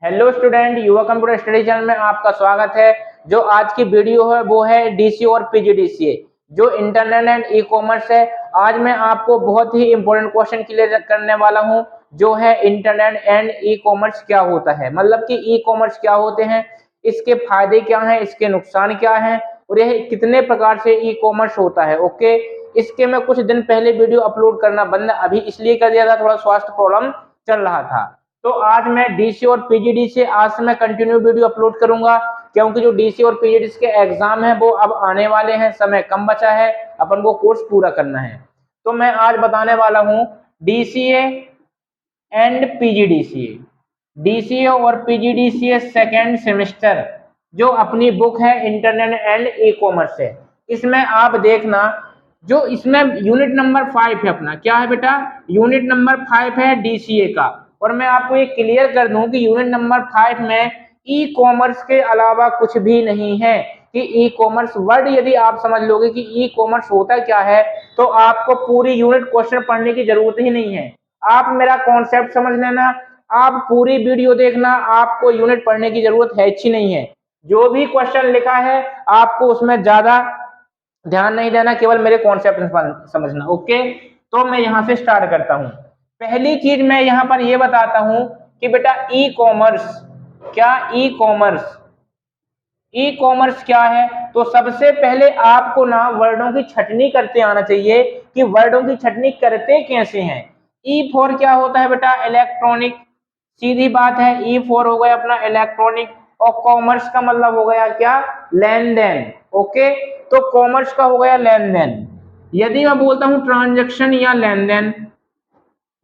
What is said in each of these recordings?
Hello student, युवा computer study channel में आपका स्वागत है। जो आज की वीडियो है वो है डीसी और पीजीडीसीए जो इंटरनेट एंड ई कॉमर्स है। आज मैं आपको बहुत ही इंपॉर्टेंट क्वेश्चन क्लियर करने वाला हूं, जो है इंटरनेट एंड ई कॉमर्स क्या होता है, मतलब कि ई कॉमर्स क्या होते हैं, इसके फायदे क्या हैं, इसके नुकसान क्या हैं और यह कितने प्रकार से ई कॉमर्स होता है। ओके, इसके मैं कुछ दिन पहले वीडियो अपलोड करना बंद अभी इसलिए कर दिया था, थोड़ा स्वास्थ्य प्रॉब्लम चल रहा था। तो आज मैं डीसी और पीजीडी से आज से मैं कंटिन्यू वीडियो अपलोड करूंगा, क्योंकि जो डीसी और पीजीडी के एग्जाम है वो अब आने वाले हैं, समय कम बचा है, अपन को कोर्स पूरा करना है। तो मैं आज बताने वाला हूं डीसीए एंड पीजीडीसीए, डीसीए और पीजीडीसीए सेकेंड सेमेस्टर जो अपनी बुक है इंटरनेट एंड ई कॉमर्स है। इसमें आप देखना, जो इसमें यूनिट नंबर 5 है, अपना क्या है बेटा, यूनिट नंबर 5 है डीसीए का। और मैं आपको ये क्लियर कर दूं कि यूनिट नंबर 5 में ई कॉमर्स के अलावा कुछ भी नहीं है। कि ई कॉमर्स वर्ड यदि आप समझ लोगे कि ई कॉमर्स होता क्या है, तो आपको पूरी यूनिट क्वेश्चन पढ़ने की जरूरत ही नहीं है। आप मेरा कॉन्सेप्ट समझ लेना, आप पूरी वीडियो देखना, आपको यूनिट पढ़ने की जरूरत है ही नहीं है। जो भी क्वेश्चन लिखा है आपको उसमें ज्यादा ध्यान नहीं देना, केवल मेरे कॉन्सेप्ट समझना। ओके, तो मैं यहां से स्टार्ट करता हूं। पहली चीज मैं यहां पर यह बताता हूं कि बेटा ई कॉमर्स क्या, ई कॉमर्स, ई कॉमर्स क्या है। तो सबसे पहले आपको ना वर्डों की छटनी करते आना चाहिए कि वर्डों की छटनी करते कैसे हैं। ई फॉर क्या होता है बेटा, इलेक्ट्रॉनिक, सीधी बात है। ई फॉर हो गया अपना इलेक्ट्रॉनिक, और कॉमर्स का मतलब हो गया क्या, लेन देन। ओके, तो कॉमर्स का हो गया लेन देन। यदि मैं बोलता हूं ट्रांजैक्शन या लेन देन,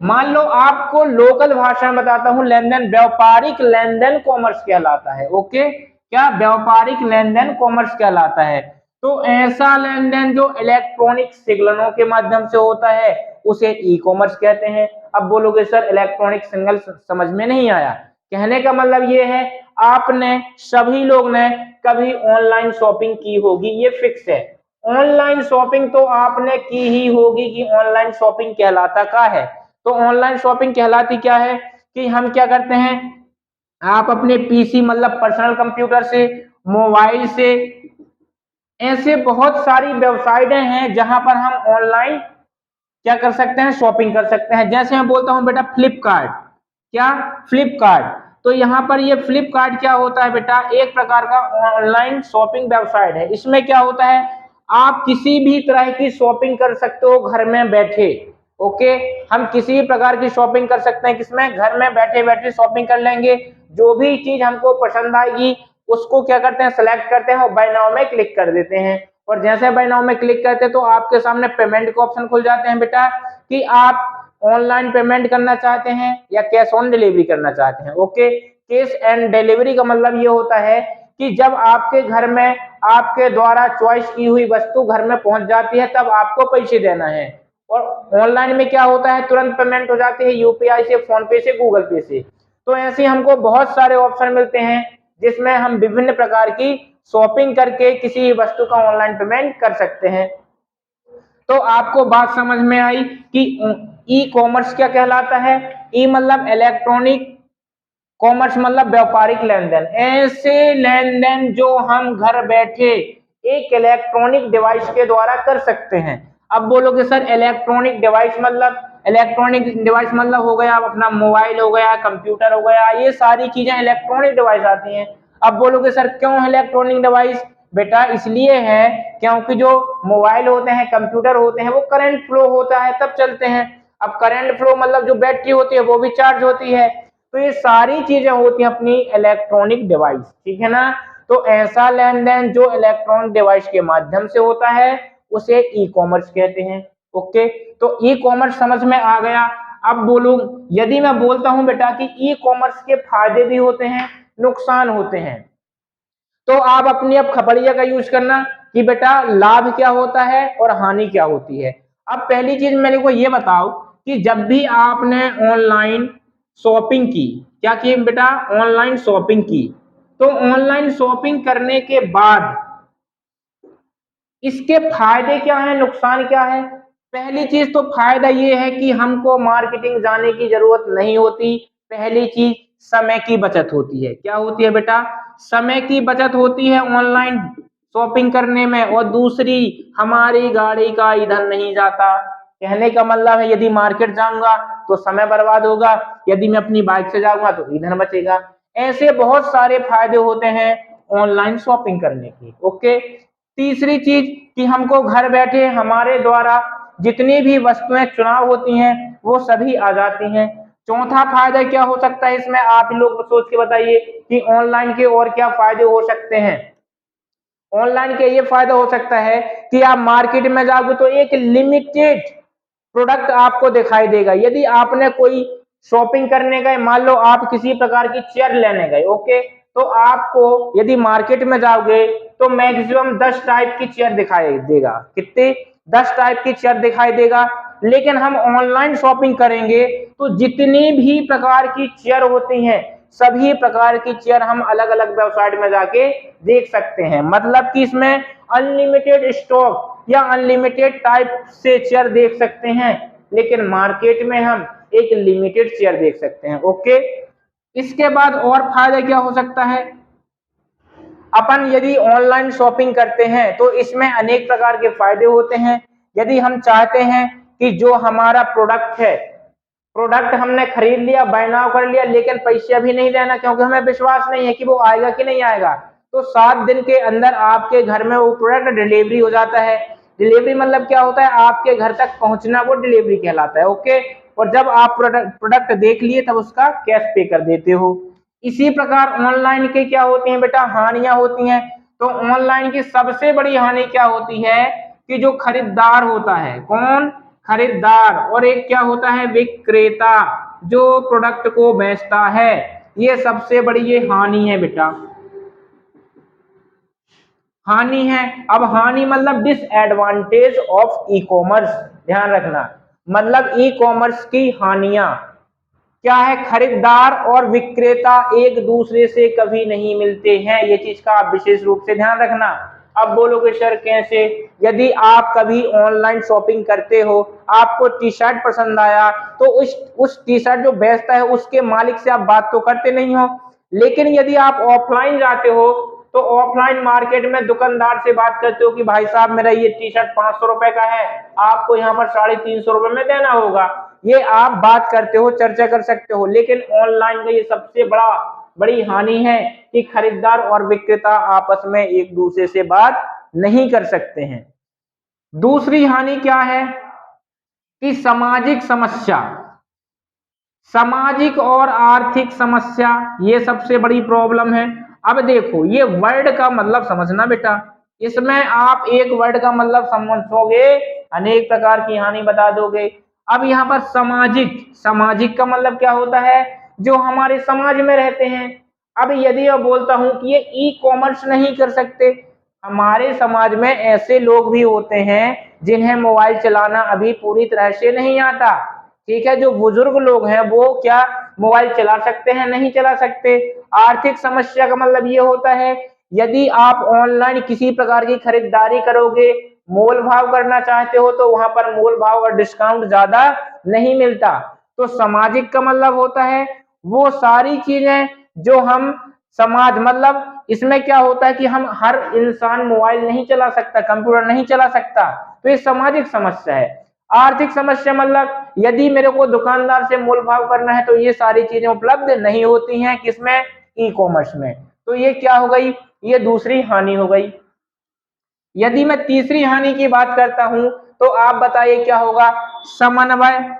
मान लो आपको लोकल भाषा में बताता हूं, लेन देन, व्यापारिक लेन देन कॉमर्स कहलाता है। ओके, क्या, व्यापारिक लेन देन कॉमर्स कहलाता है। तो ऐसा लेन देन जो इलेक्ट्रॉनिक सिग्नलों के माध्यम से होता है उसे ई कॉमर्स कहते हैं। अब बोलोगे सर इलेक्ट्रॉनिक सिग्नल समझ में नहीं आया। कहने का मतलब ये है, आपने सभी लोग ने कभी ऑनलाइन शॉपिंग की होगी, ये फिक्स है। ऑनलाइन शॉपिंग तो आपने की ही होगी कि ऑनलाइन शॉपिंग कहलाता क्या है। तो ऑनलाइन शॉपिंग कहलाती क्या है कि हम क्या करते हैं, आप अपने पीसी मतलब पर्सनल कंप्यूटर से, मोबाइल से, ऐसे बहुत सारी वेबसाइटें हैं जहां पर हम ऑनलाइन क्या कर सकते हैं, शॉपिंग कर सकते हैं। जैसे मैं बोलता हूं बेटा फ्लिपकार्ट, क्या, फ्लिपकार्ट। तो यहाँ पर ये फ्लिपकार्ट क्या होता है बेटा, एक प्रकार का ऑनलाइन शॉपिंग वेबसाइट है। इसमें क्या होता है, आप किसी भी तरह की शॉपिंग कर सकते हो घर में बैठे। ओके, हम किसी भी प्रकार की शॉपिंग कर सकते हैं, किसमें, घर में बैठे बैठे शॉपिंग कर लेंगे। जो भी चीज हमको पसंद आएगी उसको क्या करते हैं, सेलेक्ट करते हैं और बाय नाउ में क्लिक कर देते हैं। और जैसे बाय नाउ में क्लिक करते हैं तो आपके सामने पेमेंट के ऑप्शन खुल जाते हैं बेटा, कि आप ऑनलाइन पेमेंट करना चाहते हैं या कैश ऑन डिलीवरी करना चाहते हैं। ओके, कैश एंड डिलीवरी का मतलब ये होता है कि जब आपके घर में आपके द्वारा चॉइस की हुई वस्तु घर में पहुंच जाती है तब आपको पैसे देना है। और ऑनलाइन में क्या होता है, तुरंत पेमेंट हो जाती है, यूपीआई से, फोन पे से, गूगल पे से। तो ऐसे हमको बहुत सारे ऑप्शन मिलते हैं जिसमें हम विभिन्न प्रकार की शॉपिंग करके किसी वस्तु का ऑनलाइन पेमेंट कर सकते हैं। तो आपको बात समझ में आई कि ई कॉमर्स क्या कहलाता है। ई मतलब इलेक्ट्रॉनिक, कॉमर्स मतलब व्यापारिक लेन देन, ऐसे लेन देन जो हम घर बैठे एक इलेक्ट्रॉनिक डिवाइस के द्वारा कर सकते हैं। अब बोलोगे सर इलेक्ट्रॉनिक डिवाइस मतलब, इलेक्ट्रॉनिक डिवाइस मतलब हो गया अपना मोबाइल हो गया, कंप्यूटर हो गया, ये सारी चीजें इलेक्ट्रॉनिक डिवाइस आती हैं। अब बोलोगे सर क्यों इलेक्ट्रॉनिक डिवाइस, बेटा इसलिए है क्योंकि जो मोबाइल होते हैं, कंप्यूटर होते हैं, वो करंट फ्लो होता है तब चलते हैं। अब करंट फ्लो मतलब जो बैटरी होती है वो भी चार्ज होती है। तो ये सारी चीजें होती हैं अपनी इलेक्ट्रॉनिक डिवाइस, ठीक है ना। तो ऐसा लेन देन जो इलेक्ट्रॉनिक डिवाइस के माध्यम से होता है उसे ई कॉमर्स कहते हैं। ओके, तो ई कॉमर्स समझ में आ गया। अब बोलूं, यदि मैं बोलता हूं बेटा कि ई कॉमर्स के फायदे भी होते हैं, नुकसान होते हैं, तो आप अपनी अब खपड़िया का यूज करना कि बेटा लाभ क्या होता है और हानि क्या होती है। अब पहली चीज मेरे को ये बताओ कि जब भी आपने ऑनलाइन शॉपिंग की, क्या की बेटा, ऑनलाइन शॉपिंग की, तो ऑनलाइन शॉपिंग करने के बाद इसके फायदे क्या है, नुकसान क्या है। पहली चीज तो फायदा ये है कि हमको मार्केटिंग जाने की जरूरत नहीं होती। पहली चीज समय की बचत होती है। क्या होती है बेटा? समय की बचत होती है ऑनलाइन शॉपिंग करने में, और दूसरी हमारी गाड़ी का ईंधन नहीं जाता। कहने का मतलब है यदि मार्केट जाऊंगा तो समय बर्बाद होगा, यदि मैं अपनी बाइक से जाऊंगा तो ईंधन बचेगा। ऐसे बहुत सारे फायदे होते हैं ऑनलाइन शॉपिंग करने की। ओके, तीसरी चीज कि हमको घर बैठे हमारे द्वारा जितनी भी वस्तुएं चुनाव होती हैं वो सभी आ जाती हैं। चौथा फायदा क्या हो सकता है इसमें, आप लोग सोच के बताइए कि ऑनलाइन के और क्या फायदे हो सकते हैं। ऑनलाइन के ये फायदा हो सकता है कि आप मार्केट में जाओगे तो एक लिमिटेड प्रोडक्ट आपको दिखाई देगा। यदि आपने कोई शॉपिंग करने गए, मान लो आप किसी प्रकार की चेयर लेने गए, ओके, तो आपको यदि मार्केट में जाओगे तो मैक्सिमम 10 टाइप की चेयर दिखाई देगा। कितनी? 10 टाइप की चेयर दिखाई देगा। लेकिन हम ऑनलाइन शॉपिंग करेंगे तो जितनी भी प्रकार की चेयर होती हैं सभी प्रकार की चेयर हम अलग अलग वेबसाइट में जाके देख सकते हैं। मतलब कि इसमें अनलिमिटेड स्टॉक या अनलिमिटेड टाइप से चेयर देख सकते हैं, लेकिन मार्केट में हम एक लिमिटेड चेयर देख सकते हैं। ओके, इसके बाद और फायदा क्या हो सकता है, अपन यदि ऑनलाइन शॉपिंग करते हैं तो इसमें अनेक प्रकार के फायदे होते हैं। यदि हम चाहते हैं कि जो हमारा प्रोडक्ट है, प्रोडक्ट हमने खरीद लिया, बाय नाउ कर लिया, लेकिन पैसे अभी नहीं देना क्योंकि हमें विश्वास नहीं है कि वो आएगा कि नहीं आएगा, तो 7 दिन के अंदर आपके घर में वो प्रोडक्ट डिलीवरी हो जाता है। डिलीवरी मतलब क्या होता है, आपके घर तक पहुंचना वो डिलीवरी कहलाता है। ओके, और जब आप प्रोडक्ट देख लिए तब उसका कैश पे कर देते हो। इसी प्रकार ऑनलाइन के क्या होती हैं बेटा, हानियां होती हैं। तो ऑनलाइन की सबसे बड़ी हानि क्या होती है कि जो खरीदार होता है, कौन? खरीदार, और एक क्या होता है, विक्रेता, जो प्रोडक्ट को बेचता है। ये सबसे बड़ी ये हानि है बेटा, हानि है। अब हानि मतलब डिसएडवांटेज ऑफ ई कॉमर्स, ध्यान रखना, मतलब ई कॉमर्स की हानियां क्या है, खरीदार और विक्रेता एक दूसरे से कभी नहीं मिलते हैं। ये चीज का आप विशेष रूप से ध्यान रखना। अब बोलोगे सर कैसे? यदि आप कभी ऑनलाइन शॉपिंग करते हो, आपको टी शर्ट पसंद आया, तो उस टी शर्ट जो बेचता है उसके मालिक से आप बात तो करते नहीं हो। लेकिन यदि आप ऑफलाइन जाते हो तो ऑफलाइन मार्केट में दुकानदार से बात करते हो कि भाई साहब मेरा ये टी शर्ट 500 रुपए का है, आपको यहाँ पर 350 रुपए में देना होगा। ये आप बात करते हो, चर्चा कर सकते हो। लेकिन ऑनलाइन का ये सबसे बड़ी हानि है कि खरीदार और विक्रेता आपस में एक दूसरे से बात नहीं कर सकते हैं। दूसरी हानि क्या है कि सामाजिक समस्या, सामाजिक और आर्थिक समस्या, ये सबसे बड़ी प्रॉब्लम है। अब देखो, ये वर्ड का मतलब समझना बेटा, इसमें आप एक वर्ड का मतलब समझोगे, अनेक प्रकार की हानि बता दोगे। अब यहाँ पर सामाजिक, सामाजिक का मतलब क्या होता है, जो हमारे समाज में रहते हैं। अब यदि मैं बोलता हूं कि ये ई कॉमर्स नहीं कर सकते, हमारे समाज में ऐसे लोग भी होते हैं जिन्हें मोबाइल चलाना अभी पूरी तरह से नहीं आता। ठीक है, जो बुजुर्ग लोग हैं वो क्या मोबाइल चला सकते हैं? नहीं चला सकते। आर्थिक समस्या का मतलब ये होता है यदि आप ऑनलाइन किसी प्रकार की खरीदारी करोगे, मोल भाव करना चाहते हो, तो वहां पर मोल भाव और डिस्काउंट ज्यादा नहीं मिलता। तो सामाजिक का मतलब होता है वो सारी चीजें जो हम समाज, मतलब इसमें क्या होता है कि हम हर इंसान मोबाइल नहीं चला सकता, कंप्यूटर नहीं चला सकता, तो ये सामाजिक समस्या है। आर्थिक समस्या मतलब यदि मेरे को दुकानदार से मोल भाव करना है तो ये सारी चीजें उपलब्ध नहीं होती हैं, किसमें? ई कॉमर्स में। तो ये क्या हो गई, ये दूसरी हानि हो गई। यदि मैं तीसरी हानि की बात करता हूं तो आप बताइए क्या होगा? समन्वय।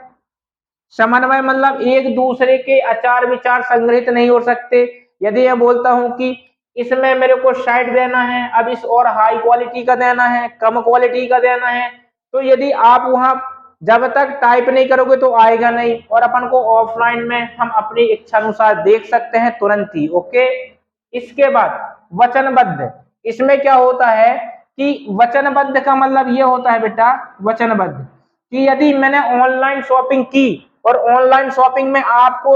समन्वय मतलब एक दूसरे के आचार विचार संग्रहित नहीं हो सकते। यदि मैं बोलता हूं कि इसमें मेरे को शर्ट देना है, अब इस और हाई क्वालिटी का देना है, कम क्वालिटी का देना है, तो यदि आप वहां जब तक टाइप नहीं करोगे तो आएगा नहीं। और अपन को ऑफलाइन में हम अपनी इच्छा अनुसार देख सकते हैं तुरंत ही। ओके, इसके बाद वचनबद्ध, इसमें क्या होता है कि वचनबद्ध का मतलब ये होता है बेटा, वचनबद्ध, कि यदि मैंने ऑनलाइन शॉपिंग की और ऑनलाइन शॉपिंग में आपको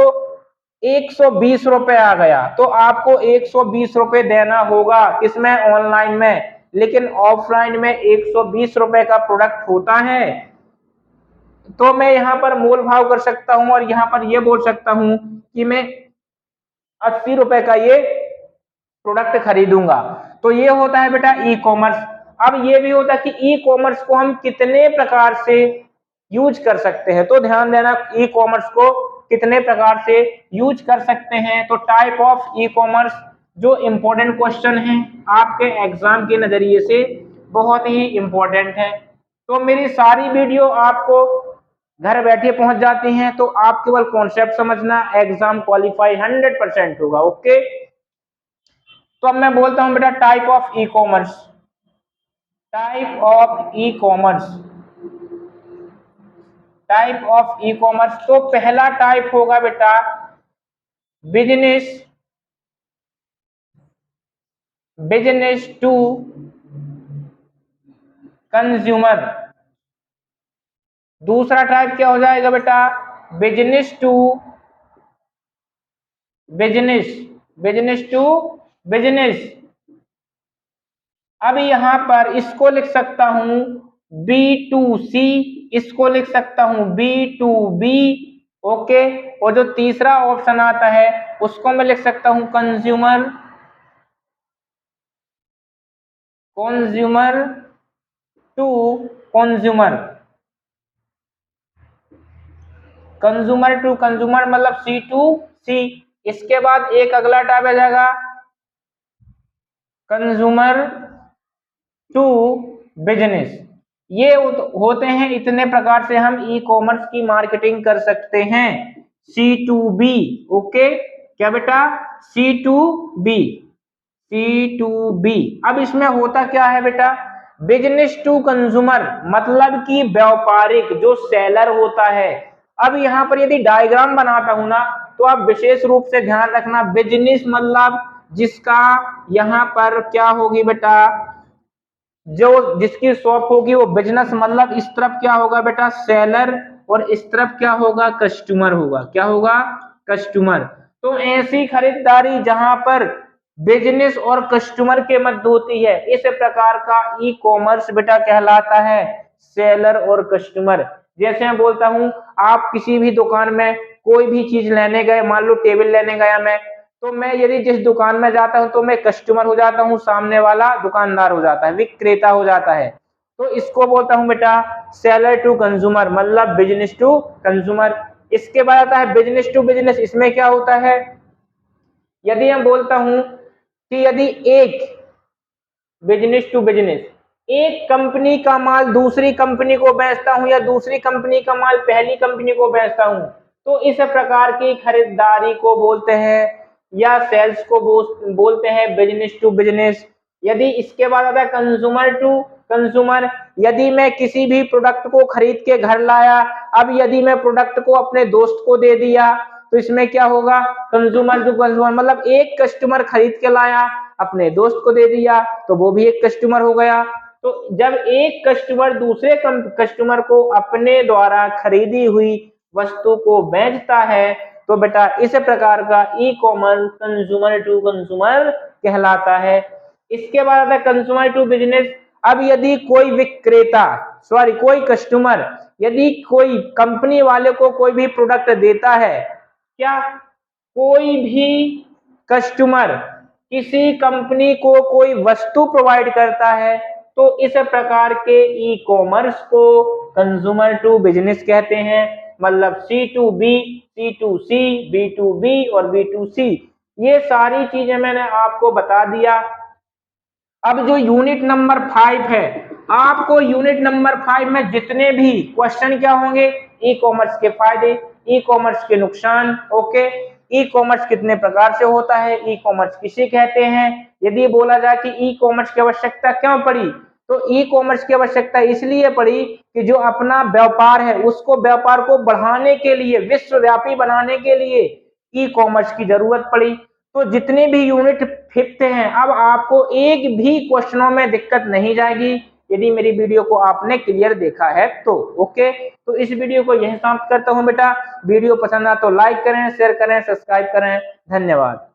120 रुपए आ गया, तो आपको 120 रुपए देना होगा, किसमें? ऑनलाइन में। लेकिन ऑफलाइन में 120 रुपए का प्रोडक्ट होता है, तो मैं यहाँ पर मोल भाव कर सकता हूं और यहाँ पर ये बोल सकता हूं कि मैं 80 रुपए का ये प्रोडक्ट खरीदूंगा। तो ये होता है बेटा ई कॉमर्स। अब ये भी होता है कि ई कॉमर्स को हम कितने प्रकार से यूज कर सकते हैं। तो ध्यान देना, ई कॉमर्स को कितने प्रकार से यूज कर सकते हैं। तो टाइप ऑफ ई कॉमर्स जो इंपॉर्टेंट क्वेश्चन है आपके एग्जाम के नजरिए से बहुत ही इंपॉर्टेंट है। तो मेरी सारी वीडियो आपको घर बैठे पहुंच जाती हैं, तो आप केवल कॉन्सेप्ट समझना, एग्जाम क्वालिफाई 100% होगा। ओके, तो अब मैं बोलता हूं बेटा type of e commerce. Type of e commerce, type of e commerce. तो पहला टाइप होगा बेटा बिजनेस, बिजनेस टू कंज्यूमर। दूसरा टाइप क्या हो जाएगा बेटा business to business, business to business. अब यहां पर इसको लिख सकता हूं B2C, इसको लिख सकता हूं B2B। ओके, और जो तीसरा ऑप्शन आता है उसको मैं लिख सकता हूं consumer, consumer to consumer. Consumer to consumer मतलब C2C। इसके बाद एक अगला टाइप आ जाएगा कंज्यूमर टू बिजनेस। ये होते हैं, इतने प्रकार से हम ई कॉमर्स की मार्केटिंग कर सकते हैं। C2B। ओके, क्या बेटा C2B, C2B। अब इसमें होता क्या है बेटा बिजनेस टू कंज्यूमर, मतलब कि व्यापारिक जो सेलर होता है। अब यहाँ पर यदि डायग्राम बनाता हूं ना, तो आप विशेष रूप से ध्यान रखना, बिजनेस मतलब जिसका यहाँ पर क्या होगी बेटा, जो जिसकी शॉप होगी वो बिजनेस, मतलब इस तरफ क्या होगा बेटा सेलर और इस तरफ क्या होगा कस्टमर होगा। क्या होगा कस्टमर। तो ऐसी खरीदारी जहां पर बिजनेस और कस्टमर के मध्य होती है, इस प्रकार का ई कॉमर्स बेटा कहलाता है सेलर और कस्टमर। जैसे मैं बोलता हूं, आप किसी भी दुकान में कोई भी चीज लेने गए, मान लो टेबल लेने गया मैं, तो मैं यदि जिस दुकान में जाता हूं तो मैं कस्टमर हो जाता हूं, सामने वाला दुकानदार हो जाता है, विक्रेता हो जाता है। तो इसको बोलता हूं बेटा सेलर टू कंज्यूमर, मतलब बिजनेस टू कंज्यूमर। इसके बाद आता है बिजनेस टू बिजनेस। इसमें क्या होता है, यदि मैं बोलता हूं कि यदि एक बिजनेस टू बिजनेस, एक कंपनी का माल दूसरी कंपनी को बेचता हूं या दूसरी कंपनी का माल पहली कंपनी को बेचता हूं, तो इस प्रकार की खरीदारी को बोलते हैं या सेल्स को बोलते हैं बिजनेस टू बिजनेस। यदि इसके बाद आता है कंज्यूमर टू कंज्यूमर, यदि मैं किसी भी प्रोडक्ट को खरीद के घर लाया, अब यदि मैं प्रोडक्ट को अपने दोस्त को दे दिया, तो इसमें क्या होगा कंज्यूमर टू कंज्यूमर, मतलब एक कस्टमर खरीद के लाया अपने दोस्त को दे दिया तो वो भी एक कस्टमर हो गया। तो जब एक कस्टमर दूसरे कस्टमर को अपने द्वारा खरीदी हुई वस्तु को बेचता है, तो बेटा इस प्रकार का e commerce consumer to consumer कहलाता है। इसके बाद आता है कंज्यूमर टू बिजनेस। अब यदि कोई विक्रेता, सॉरी कोई कस्टमर, यदि कोई कंपनी वाले को कोई भी प्रोडक्ट देता है, क्या कोई भी कस्टमर किसी कंपनी को कोई वस्तु प्रोवाइड करता है, तो इस प्रकार के ई कॉमर्स को कंज्यूमर टू बिजनेस कहते हैं, मतलब C2B, C2C, B2B और B2C। ये सारी चीजें मैंने आपको बता दिया। अब जो यूनिट नंबर 5 है, आपको यूनिट नंबर 5 में जितने भी क्वेश्चन क्या होंगे, ई कॉमर्स के फायदे, ई कॉमर्स के नुकसान, ओके, ई कॉमर्स कितने प्रकार से होता है, ई कॉमर्स किसे कहते हैं। यदि बोला जाए कि ई कॉमर्स की आवश्यकता क्यों पड़ी, तो ई कॉमर्स की आवश्यकता इसलिए पड़ी कि जो अपना व्यापार है उसको, व्यापार को बढ़ाने के लिए, विश्वव्यापी बनाने के लिए ई कॉमर्स की जरूरत पड़ी। तो जितने भी यूनिट 5 हैं, अब आपको एक भी क्वेश्चनों में दिक्कत नहीं जाएगी यदि मेरी वीडियो को आपने क्लियर देखा है तो। ओके, तो इस वीडियो को यहीं समाप्त करता हूं बेटा। वीडियो पसंद आया तो लाइक करें, शेयर करें, सब्सक्राइब करें। धन्यवाद।